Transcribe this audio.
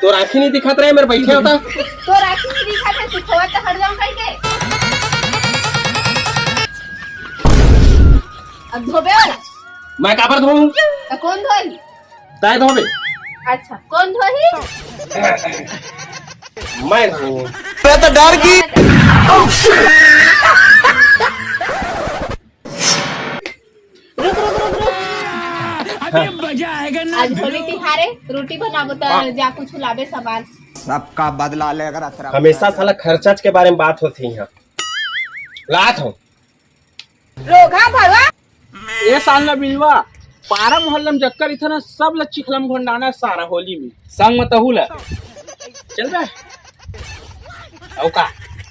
तो राखी नहीं दिखत रहे मेरे बैठे होता तो राखी नहीं दिखा था सिखवा तो हट जाऊं कहीं के। अब धोबे वाला मैं काबर धोऊं तो कौन धोई? ताय धोबे अच्छा कौन धोही? मैं धोऊं मैं तो डर गई। रुक रुक रुक रुक मजा आएगा ना। आज होली तिहारे रोटी बनाबो तो जा कुछ लाबे सामान। सबका बदला लेकर असरा। हमेशा साला खर्चाच के बारे में बात होती है यहाँ लात हो रोगा भवा ये साल ना बिलवा पारा मोहल्ला में जक्कर इतना सब ल चिखलम घोंडाना सारा होली में संग में तहुला चल बे औका